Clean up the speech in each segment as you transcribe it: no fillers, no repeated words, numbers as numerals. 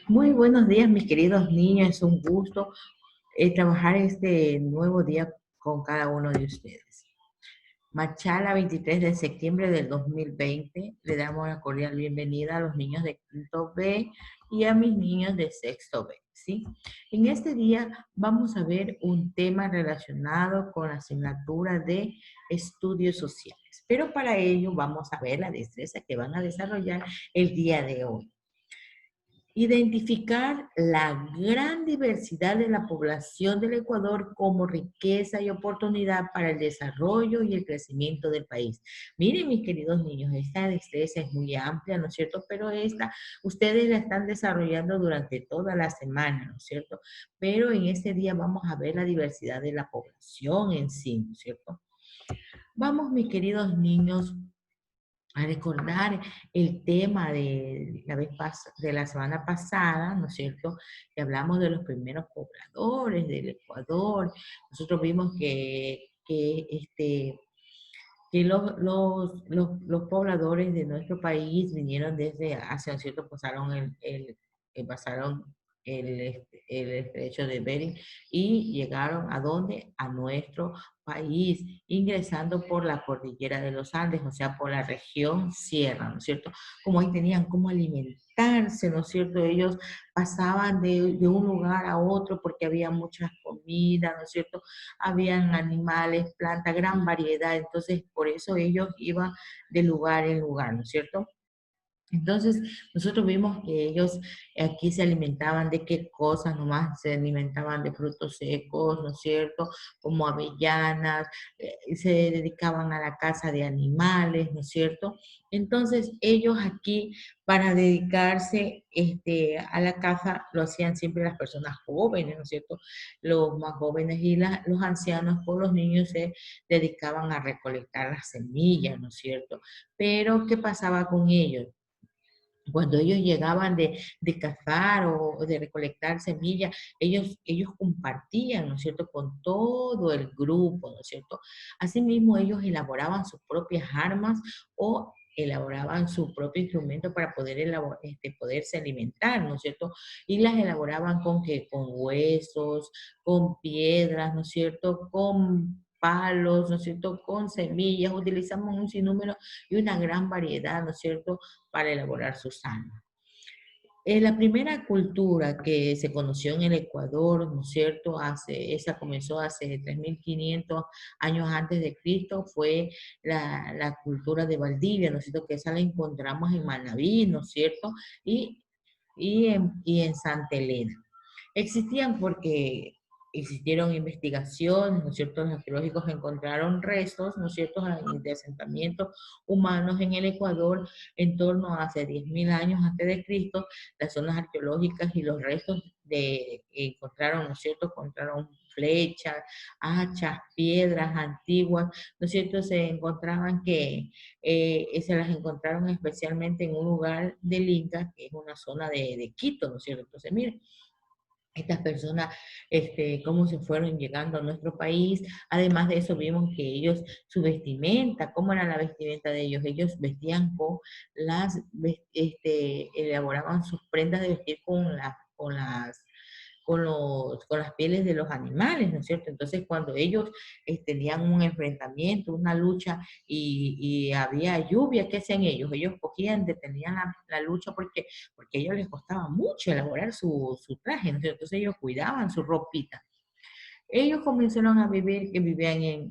Muy buenos días, mis queridos niños. Es un gusto trabajar este nuevo día con cada uno de ustedes. Machala, 23 de septiembre del 2020. Le damos la cordial bienvenida a los niños de quinto B y a mis niños de sexto B, ¿sí? En este día vamos a ver un tema relacionado con la asignatura de estudios sociales, pero para ello vamos a ver la destreza que van a desarrollar el día de hoy. Identificar la gran diversidad de la población del Ecuador como riqueza y oportunidad para el desarrollo y el crecimiento del país. Miren, mis queridos niños, esta destreza es muy amplia, ¿no es cierto? Pero esta, ustedes la están desarrollando durante toda la semana, ¿no es cierto? Pero en este día vamos a ver la diversidad de la población en sí, ¿no es cierto? Vamos, mis queridos niños, a recordar el tema de de la semana pasada, ¿no es cierto? Que hablamos de los primeros pobladores del Ecuador. Nosotros vimos que los pobladores de nuestro país vinieron desde Asia, ¿no es cierto? Pasaron el estrecho de Bering y llegaron ¿a dónde? A nuestro país, ingresando por la cordillera de los Andes, o sea, por la región sierra, ¿no es cierto? Como ahí tenían cómo alimentarse, ¿no es cierto? Ellos pasaban de un lugar a otro porque había mucha comida, ¿no es cierto? Habían animales, plantas, gran variedad, entonces por eso ellos iban de lugar en lugar, ¿no es cierto? Entonces, nosotros vimos que ellos aquí se alimentaban de qué cosas nomás, se alimentaban de frutos secos, ¿no es cierto? Como avellanas, se dedicaban a la caza de animales, ¿no es cierto? Entonces, ellos aquí, para dedicarse a la caza, lo hacían siempre las personas jóvenes, ¿no es cierto? Los más jóvenes y los ancianos, por los niños, se dedicaban a recolectar las semillas, ¿no es cierto? Pero, ¿qué pasaba con ellos? Cuando ellos llegaban de cazar o de recolectar semillas, ellos compartían, ¿no es cierto?, con todo el grupo, ¿no es cierto? Asimismo, ellos elaboraban sus propias armas o elaboraban su propio instrumento para poderse alimentar, ¿no es cierto? Y las elaboraban con qué, con huesos, con piedras, ¿no es cierto? Con palos, ¿no es cierto? Con semillas, utilizamos un sinnúmero y una gran variedad, ¿no es cierto?, para elaborar sus armas. La primera cultura que se conoció en el Ecuador, ¿no es cierto? Esa comenzó hace 3.500 años antes de Cristo, fue la cultura de Valdivia, ¿no es cierto? Que esa la encontramos en Manabí, ¿no es cierto? Y, y en Santa Elena. Existían porque existieron investigaciones, ¿no es cierto? Los arqueológicos encontraron restos, ¿no es cierto?, de asentamientos humanos en el Ecuador en torno a hace 10.000 años antes de Cristo. Las zonas arqueológicas y los restos encontraron, ¿no es cierto?, encontraron flechas, hachas, piedras antiguas, ¿no es cierto? Se encontraban se las encontraron especialmente en un lugar del Inca, que es una zona de Quito, ¿no es cierto? Entonces, miren, estas personas, cómo se fueron llegando a nuestro país. Además de eso, vimos que ellos, su vestimenta, cómo era la vestimenta de ellos. Ellos vestían con elaboraban sus prendas de vestir con las pieles de los animales, ¿no es cierto? Entonces, cuando ellos tenían un enfrentamiento, una lucha y había lluvia, ¿qué hacían ellos? Ellos cogían, detenían la lucha porque a ellos les costaba mucho elaborar su traje, ¿no? Entonces ellos cuidaban su ropita. Ellos comenzaron a vivir, que vivían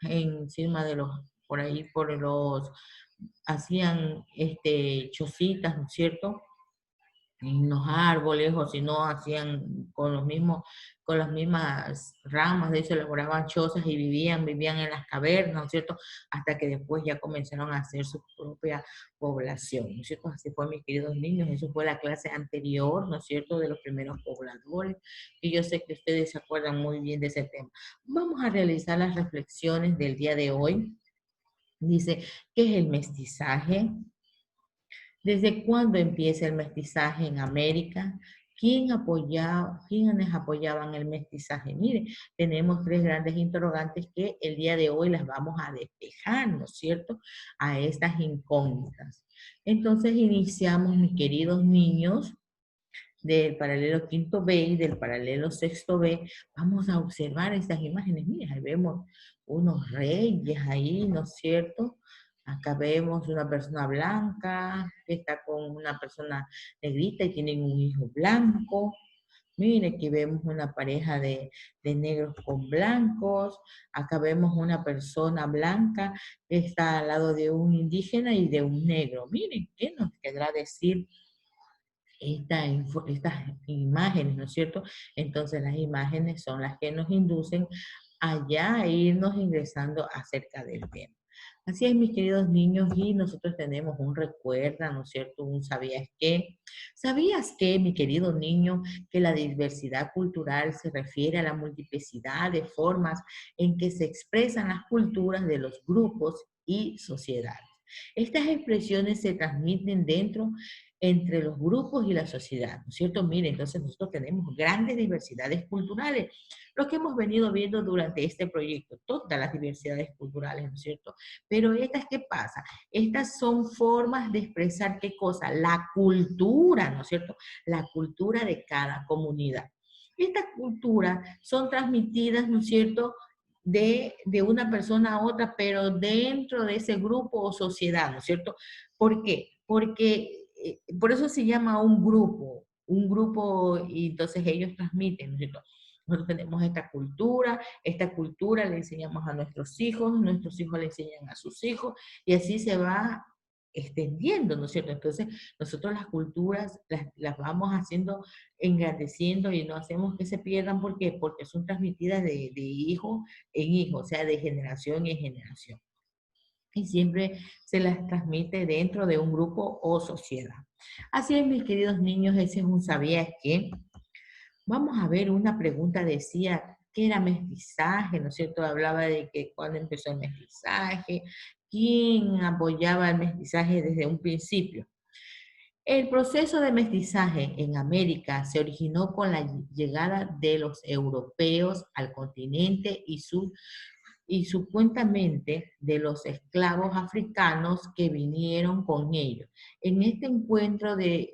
encima de por ahí, hacían chocitas, ¿no es cierto?, en los árboles, o si no, hacían con las mismas ramas de eso, elaboraban chozas y vivían en las cavernas, ¿no es cierto? Hasta que después ya comenzaron a hacer su propia población, ¿no es cierto? Así fue, mis queridos niños, eso fue la clase anterior, ¿no es cierto?, de los primeros pobladores, y yo sé que ustedes se acuerdan muy bien de ese tema. Vamos a realizar las reflexiones del día de hoy. Dice, ¿qué es el mestizaje? ¿Desde cuándo empieza el mestizaje en América? ¿Quiénes apoyaban el mestizaje? Mire, tenemos tres grandes interrogantes que el día de hoy las vamos a despejar, ¿no es cierto?, a estas incógnitas. Entonces iniciamos, mis queridos niños, del paralelo quinto B y del paralelo sexto B, vamos a observar estas imágenes. Mira, ahí vemos unos reyes ahí, ¿no es cierto? Acá vemos una persona blanca que está con una persona negrita y tienen un hijo blanco. Mire, aquí vemos una pareja de negros con blancos. Acá vemos una persona blanca que está al lado de un indígena y de un negro. Miren, ¿qué nos querrá decir estas imágenes, ¿no es cierto? Entonces las imágenes son las que nos inducen allá a irnos ingresando acerca del tema. Así es, mis queridos niños, y nosotros tenemos un recuerda, ¿no es cierto? Un ¿sabías qué? ¿Sabías qué, mi querido niño, que la diversidad cultural se refiere a la multiplicidad de formas en que se expresan las culturas de los grupos y sociedades? Estas expresiones se transmiten entre los grupos y la sociedad, ¿no es cierto? Mire, entonces nosotros tenemos grandes diversidades culturales, lo que hemos venido viendo durante este proyecto, todas las diversidades culturales, ¿no es cierto? Pero estas, ¿qué pasa? Estas son formas de expresar qué cosa, la cultura, ¿no es cierto? La cultura de cada comunidad. Estas culturas son transmitidas, ¿no es cierto?, de una persona a otra, pero dentro de ese grupo o sociedad, ¿no es cierto? ¿Por qué? Porque por eso se llama un grupo, y entonces ellos transmiten, ¿no es cierto? Nosotros tenemos esta cultura le enseñamos a nuestros hijos le enseñan a sus hijos, y así se va extendiendo, ¿no es cierto? Entonces, nosotros las culturas las vamos haciendo, engrandeciendo, y no hacemos que se pierdan. ¿Por qué? Porque son transmitidas de hijo en hijo, o sea, de generación en generación. Y siempre se las transmite dentro de un grupo o sociedad. Así es, mis queridos niños, ese es un ¿sabías qué? Vamos a ver, una pregunta decía, ¿qué era mestizaje? ¿No es cierto? Hablaba de que cuando empezó el mestizaje, quién apoyaba el mestizaje desde un principio. El proceso de mestizaje en América se originó con la llegada de los europeos al continente y subsecuentemente de los esclavos africanos que vinieron con ellos. En este encuentro de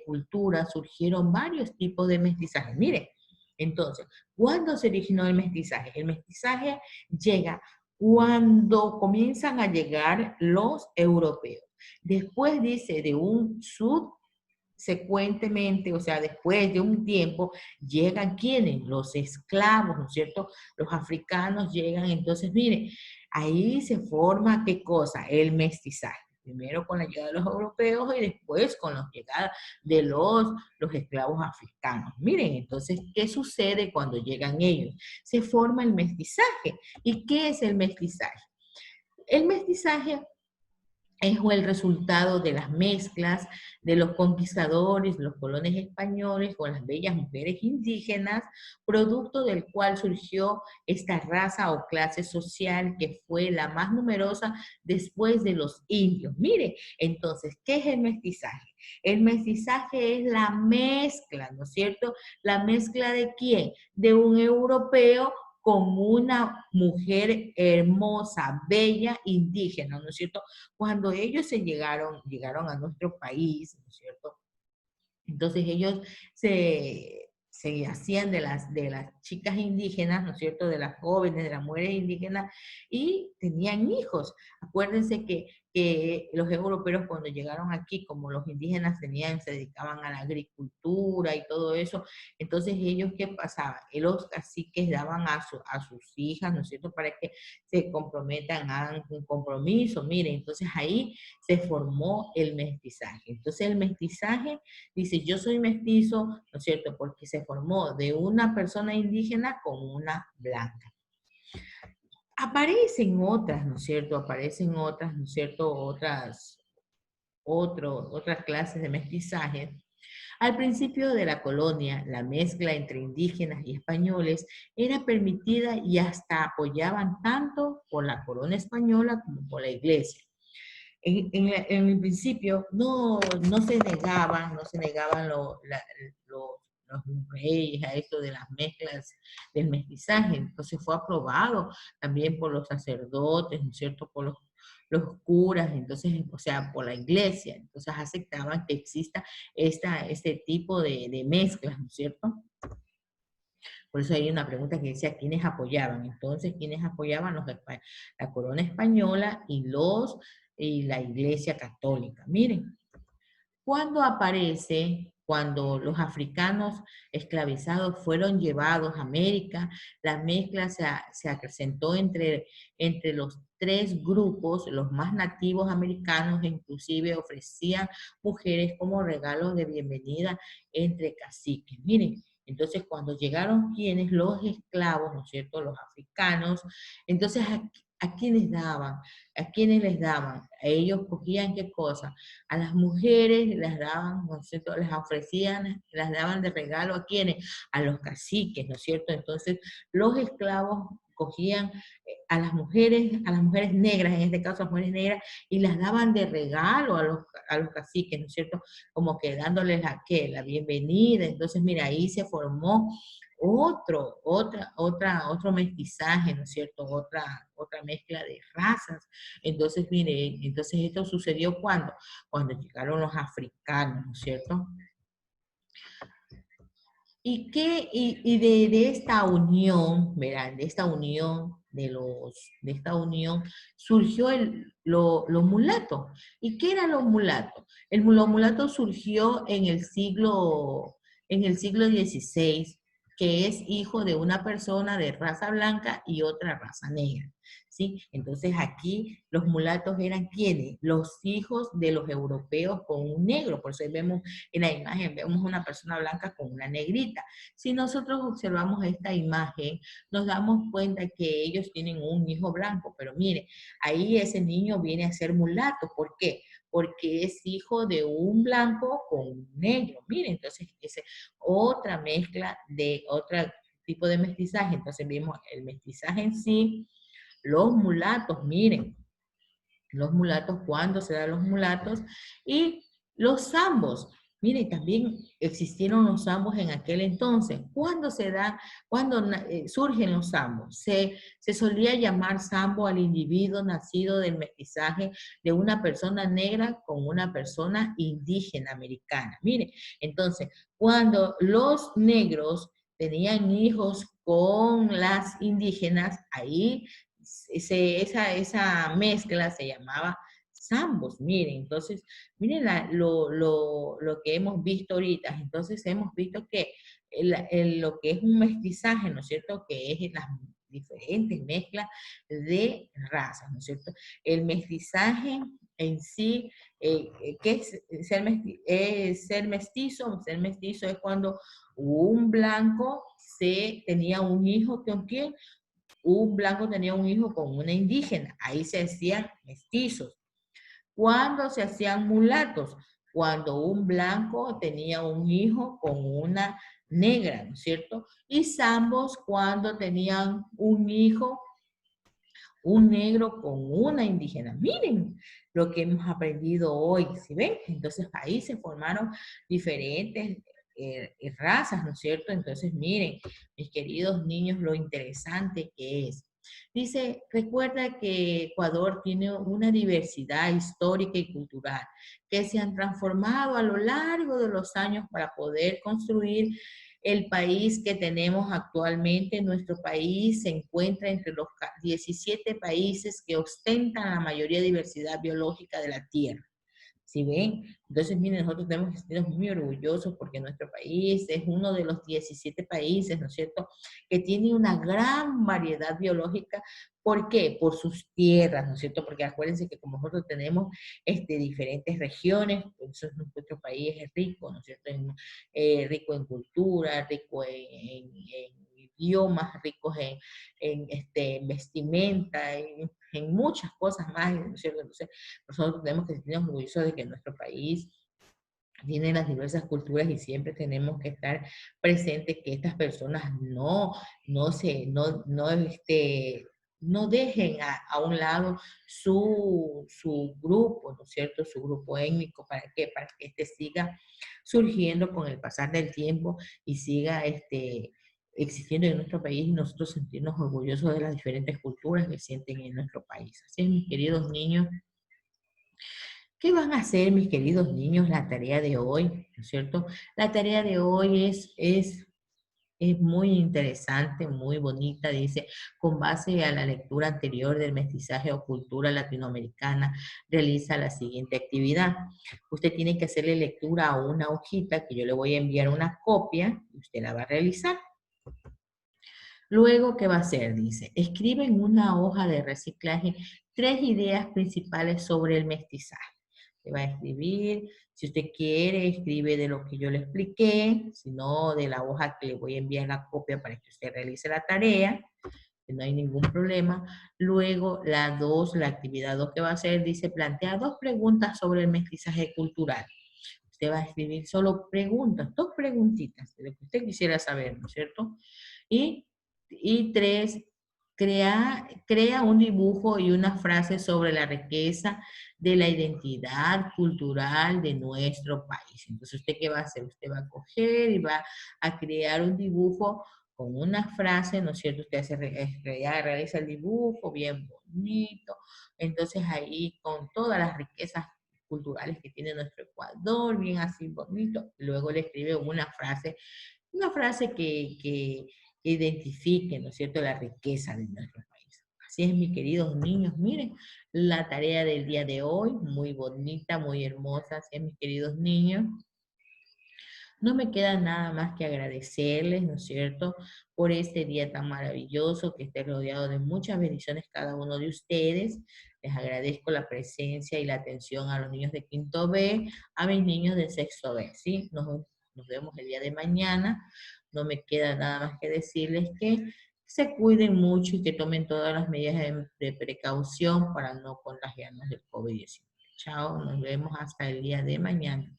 culturas surgieron varios tipos de mestizaje. Mire, entonces, ¿cuándo se originó el mestizaje? El mestizaje llega cuando comienzan a llegar los europeos. Después dice de un subsecuentemente, o sea, después de un tiempo, llegan quienes, los esclavos, ¿no es cierto? Los africanos llegan, entonces, mire, ahí se forma, ¿qué cosa? El mestizaje. Primero con la llegada de los europeos y después con la llegada de los esclavos africanos. Miren, entonces, ¿qué sucede cuando llegan ellos? Se forma el mestizaje. ¿Y qué es el mestizaje? El mestizaje es el resultado de las mezclas de los conquistadores, los colones españoles con las bellas mujeres indígenas, producto del cual surgió esta raza o clase social que fue la más numerosa después de los indios. Mire, entonces, ¿qué es el mestizaje? El mestizaje es la mezcla, ¿no es cierto? ¿La mezcla de quién? De un europeo con una mujer hermosa, bella, indígena, ¿no es cierto? Cuando ellos llegaron a nuestro país, ¿no es cierto? Entonces ellos se hacían de las chicas indígenas, ¿no es cierto? De las jóvenes, de las mujeres indígenas, y tenían hijos. Acuérdense que los europeos cuando llegaron aquí, como los indígenas se dedicaban a la agricultura y todo eso, entonces ellos, ¿qué pasaba? Los caciques daban a sus hijas, ¿no es cierto? Para que se comprometan, hagan un compromiso. Miren, entonces ahí se formó el mestizaje. Entonces el mestizaje dice, yo soy mestizo, ¿no es cierto? Porque se formó de una persona indígena con una blanca. Aparecen otras, ¿no es cierto? Aparecen otras, ¿no es cierto? Otras clases de mestizaje. Al principio de la colonia, la mezcla entre indígenas y españoles era permitida y hasta apoyaban tanto por la corona española como por la iglesia. En el principio no se negaban los reyes a esto de las mezclas del mestizaje. Entonces fue aprobado también por los sacerdotes, ¿no es cierto? Por los curas, entonces, o sea, por la iglesia, entonces aceptaban que exista este tipo de mezclas, ¿no es cierto? Por eso hay una pregunta que decía, ¿quiénes apoyaban? Entonces, ¿quiénes apoyaban? La corona española y la iglesia católica. Miren, ¿cuándo aparece? Cuando los africanos esclavizados fueron llevados a América, la mezcla se acrecentó entre los tres grupos, los más nativos americanos, e inclusive ofrecían mujeres como regalos de bienvenida entre caciques. Miren, entonces cuando llegaron quienes, los esclavos, ¿no es cierto?, los africanos, entonces ¿a quiénes daban? ¿A quiénes les daban? A ellos cogían qué cosa, a las mujeres las daban, ¿no es cierto? Les ofrecían, las daban de regalo a quienes, a los caciques, ¿no es cierto? Entonces, los esclavos cogían a las mujeres negras, en este caso a las mujeres negras, y las daban de regalo a los caciques, ¿no es cierto? Como que dándoles la bienvenida. Entonces, mira, ahí se formó otro mestizaje, ¿no es cierto? Otra mezcla de razas. Entonces, mire, entonces esto sucedió cuando llegaron los africanos, ¿no es cierto? Y de esta unión, verán, de esta unión surgió los mulatos. ¿Y qué eran los mulatos? Los mulatos surgió en el siglo XVI, que es hijo de una persona de raza blanca y otra raza negra. ¿Sí? Entonces aquí los mulatos eran ¿quiénes? Los hijos de los europeos con un negro. Por eso ahí vemos en la imagen, vemos una persona blanca con una negrita. Si nosotros observamos esta imagen, nos damos cuenta que ellos tienen un hijo blanco, pero mire, ahí ese niño viene a ser mulato. ¿Por qué? Porque es hijo de un blanco con un negro. Mire, entonces es otra mezcla de otro tipo de mestizaje. Entonces vimos el mestizaje en sí, los mulatos, miren, los mulatos, cuándo se dan los mulatos, y los zambos. Miren, también existieron los zambos en aquel entonces. ¿Cuándo se da, cuándo surgen los zambos? Se solía llamar zambo al individuo nacido del mestizaje de una persona negra con una persona indígena americana. Miren, entonces, cuando los negros tenían hijos con las indígenas, ahí esa mezcla se llamaba zambos. Miren, entonces, miren lo que hemos visto ahorita. Entonces hemos visto que lo que es un mestizaje, ¿no es cierto? Que es las diferentes mezclas de razas, ¿no es cierto? El mestizaje en sí, ¿qué es ser mestizo? Ser mestizo es cuando un blanco tenía un hijo con quién, un blanco tenía un hijo con una indígena, ahí se hacían mestizos. ¿Cuándo se hacían mulatos? Cuando un blanco tenía un hijo con una negra, ¿no es cierto? Y zambos cuando tenían un hijo, un negro con una indígena. Miren lo que hemos aprendido hoy, ¿sí ven? Entonces ahí se formaron diferentes razas, ¿no es cierto? Entonces miren, mis queridos niños, lo interesante que es. Dice, recuerda que Ecuador tiene una diversidad histórica y cultural que se han transformado a lo largo de los años para poder construir el país que tenemos actualmente. Nuestro país se encuentra entre los 17 países que ostentan la mayoría de diversidad biológica de la Tierra. ¿Sí ven? Entonces, miren, nosotros tenemos que sentirnos muy orgullosos porque nuestro país es uno de los 17 países, ¿no es cierto?, que tiene una gran variedad biológica. ¿Por qué? Por sus tierras, ¿no es cierto? Porque acuérdense que como nosotros tenemos diferentes regiones, pues nuestro país es rico, ¿no es cierto? Rico en cultura, rico en idiomas, ricos en vestimenta, en muchas cosas más, ¿no es cierto? Entonces, nosotros tenemos que sentirnos orgullosos de que nuestro país tiene las diversas culturas y siempre tenemos que estar presentes que estas personas no dejen a un lado su grupo, ¿no es cierto? Su grupo étnico. ¿Para qué? Para que siga surgiendo con el pasar del tiempo y siga existiendo en nuestro país y nosotros sentirnos orgullosos de las diferentes culturas que sienten en nuestro país. Así es, mis queridos niños, ¿qué van a hacer, mis queridos niños, la tarea de hoy? ¿No es cierto? La tarea de hoy es muy interesante, muy bonita, dice, con base a la lectura anterior del mestizaje o cultura latinoamericana, realiza la siguiente actividad. Usted tiene que hacerle lectura a una hojita que yo le voy a enviar una copia y usted la va a realizar. Luego, ¿qué va a hacer? Dice, escribe en una hoja de reciclaje 3 ideas principales sobre el mestizaje. Se va a escribir, si usted quiere, escribe de lo que yo le expliqué, si no, de la hoja que le voy a enviar la copia para que usted realice la tarea, que no hay ningún problema. Luego, la actividad 2 que va a hacer, dice, plantea 2 preguntas sobre el mestizaje cultural. Usted va a escribir solo preguntas, 2 preguntitas de lo que usted quisiera saber, ¿no es cierto? Y 3, crea un dibujo y una frase sobre la riqueza de la identidad cultural de nuestro país. Entonces, ¿usted qué va a hacer? Usted va a coger y va a crear un dibujo con una frase, ¿no es cierto? Usted realiza el dibujo bien bonito. Entonces, ahí con todas las riquezas culturales que tiene nuestro Ecuador, bien así bonito. Luego le escribe una frase que identifique, ¿no es cierto?, la riqueza de nuestro país. Así es, mis queridos niños, miren, la tarea del día de hoy, muy bonita, muy hermosa, así es, mis queridos niños. No me queda nada más que agradecerles, ¿no es cierto?, por este día tan maravilloso, que esté rodeado de muchas bendiciones cada uno de ustedes. Les agradezco la presencia y la atención a los niños de quinto B, a mis niños de sexto B, ¿sí? Nos vemos el día de mañana. No me queda nada más que decirles que se cuiden mucho y que tomen todas las medidas de precaución para no contagiarnos del COVID-19. Chao, nos vemos hasta el día de mañana.